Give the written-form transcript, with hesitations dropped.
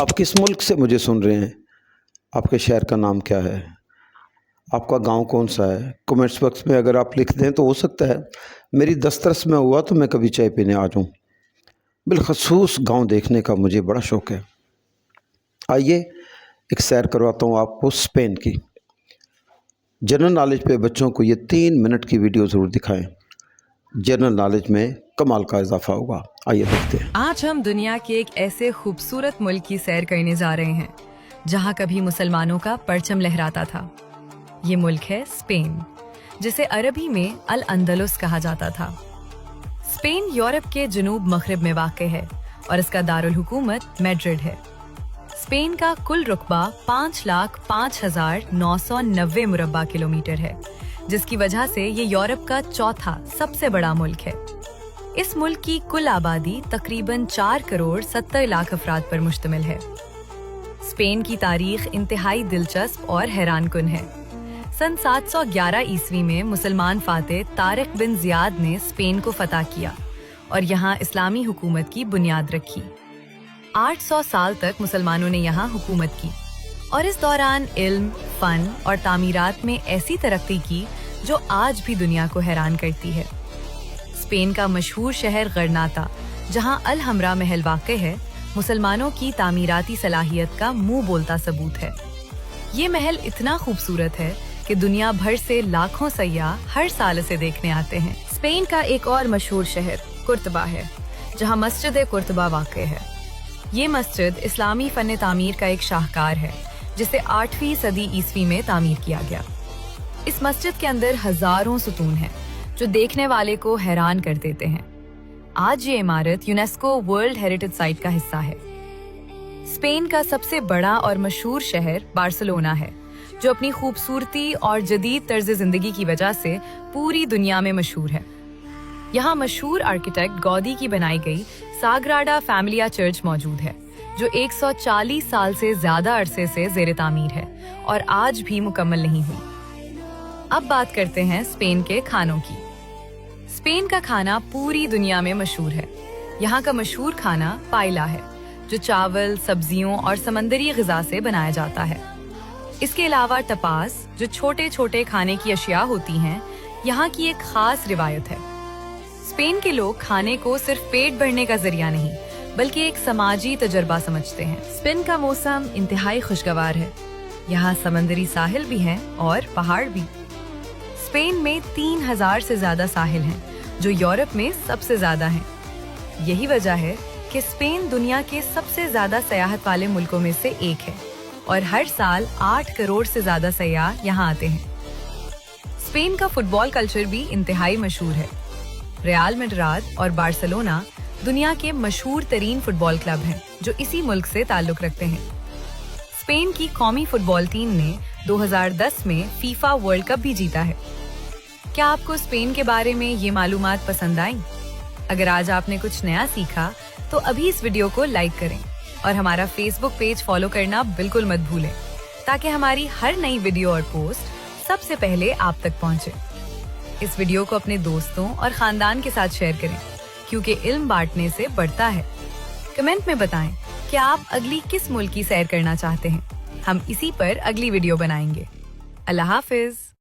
آپ کس ملک سے مجھے سن رہے ہیں؟ آپ کے شہر کا نام کیا ہے؟ آپ کا گاؤں کون سا ہے؟ کمنٹس باکس میں اگر آپ لکھ دیں تو ہو سکتا ہے میری دسترس میں ہوا تو میں کبھی چائے پینے آ جاؤں۔ بالخصوص گاؤں دیکھنے کا مجھے بڑا شوق ہے۔ آئیے ایک سیر کرواتا ہوں آپ کو اسپین کی۔ جنرل نالج پہ بچوں کو یہ 3 منٹ کی ویڈیو ضرور دکھائیں، جنرل نالج میں کمال کا اضافہ ہوگا۔ آئیے دیکھتے ہیں۔ آج ہم دنیا کے ایک ایسے خوبصورت ملک کی سیر کرنے جا رہے ہیں جہاں کبھی مسلمانوں کا پرچم لہراتا تھا۔ یہ ملک ہے اسپین، جسے عربی میں الاندلس کہا جاتا تھا۔ اسپین یورپ کے جنوب مغرب میں واقع ہے اور اس کا دارالحکومت میڈرڈ ہے۔ اسپین کا کل رقبہ 5,05,990 مربع کلومیٹر ہے، جس کی وجہ سے یہ یورپ کا چوتھا سب سے بڑا ملک ہے۔ اس ملک کی کل آبادی تقریباً 4,70,00,000 افراد پر مشتمل ہے۔ اسپین کی تاریخ انتہائی دلچسپ اور حیران کن ہے۔ سن 711 عیسوی میں مسلمان فاتح طارق بن زیاد نے اسپین کو فتح کیا اور یہاں اسلامی حکومت کی بنیاد رکھی۔ 800 سال تک مسلمانوں نے یہاں حکومت کی اور اس دوران علم، فن اور تعمیرات میں ایسی ترقی کی جو آج بھی دنیا کو حیران کرتی ہے۔ اسپین کا مشہور شہر غرناطہ، جہاں الحمرا محل واقع ہے، مسلمانوں کی تعمیراتی صلاحیت کا منہ بولتا ثبوت ہے۔ یہ محل اتنا خوبصورت ہے کہ دنیا بھر سے لاکھوں سیاح ہر سال اسے دیکھنے آتے ہیں۔ اسپین کا ایک اور مشہور شہر قرطبہ ہے، جہاں مسجد قرطبہ واقع ہے۔ یہ مسجد اسلامی فن تعمیر کا ایک شاہکار ہے، جسے 8ویں صدی عیسوی میں تعمیر کیا گیا۔ اس مسجد کے اندر ہزاروں ستون ہیں جو دیکھنے والے کو حیران کر دیتے ہیں۔ آج یہ عمارت یونیسکو ورلڈ ہیریٹیج سائٹ کا حصہ ہے۔ اسپین کا سب سے بڑا اور مشہور شہر بارسلونا ہے، جو اپنی خوبصورتی اور جدید طرز زندگی کی وجہ سے پوری دنیا میں مشہور ہے۔ یہاں مشہور آرکیٹیکٹ گاؤدی کی بنائی گئی ساگراڈا فیملیا چرچ موجود ہے، جو 140 سال سے زیادہ عرصے سے زیر تعمیر ہے اور آج بھی مکمل نہیں ہوئی۔ اب بات کرتے ہیں اسپین کے کھانوں کی۔ اسپین کا کھانا پوری دنیا میں مشہور ہے۔ یہاں کا مشہور کھانا پائلا ہے، جو چاول، سبزیوں اور سمندری غذا سے بنایا جاتا ہے۔ اس کے علاوہ ٹپاس، جو چھوٹے چھوٹے کھانے کی اشیاء ہوتی ہیں، یہاں کی ایک خاص روایت ہے۔ اسپین کے لوگ کھانے کو صرف پیٹ بھرنے کا ذریعہ نہیں، بلکہ ایک سماجی تجربہ سمجھتے ہیں۔ اسپین کا موسم انتہائی خوشگوار ہے۔ یہاں سمندری ساحل بھی ہیں اور پہاڑ بھی۔ اسپین میں 3,000 سے زیادہ ساحل ہیں، جو یورپ میں سب سے زیادہ ہیں۔ یہی وجہ ہے کہ اسپین دنیا کے سب سے زیادہ سیاحت والے ملکوں میں سے ایک ہے اور ہر سال 8 کروڑ سے زیادہ سیاح یہاں آتے ہیں۔ اسپین کا فٹ بال کلچر بھی انتہائی مشہور ہے۔ ریال میڈرڈ اور بارسلونا دنیا کے مشہور ترین فٹ بال کلب ہیں جو اسی ملک سے تعلق رکھتے ہیں۔ اسپین کی قومی فٹ بال ٹیم نے 2010 میں فیفا ورلڈ کپ بھی جیتا ہے۔ کیا آپ کو اسپین کے بارے میں یہ معلومات پسند آئیں؟ اگر آج آپ نے کچھ نیا سیکھا تو ابھی اس ویڈیو کو لائک کریں اور ہمارا فیس بک پیج فالو کرنا بالکل مت بھولیں، تاکہ ہماری ہر نئی ویڈیو اور پوسٹ سب سے پہلے آپ تک پہنچے۔ اس ویڈیو کو اپنے دوستوں اور خاندان کے ساتھ شیئر کریں، کیونکہ علم بانٹنے سے بڑھتا ہے۔ کمنٹ میں بتائیں کہ آپ اگلی کس ملک کی سیر کرنا چاہتے ہیں۔ ہم اسی پر اگلی ویڈیو بنائیں گے۔ اللہ حافظ۔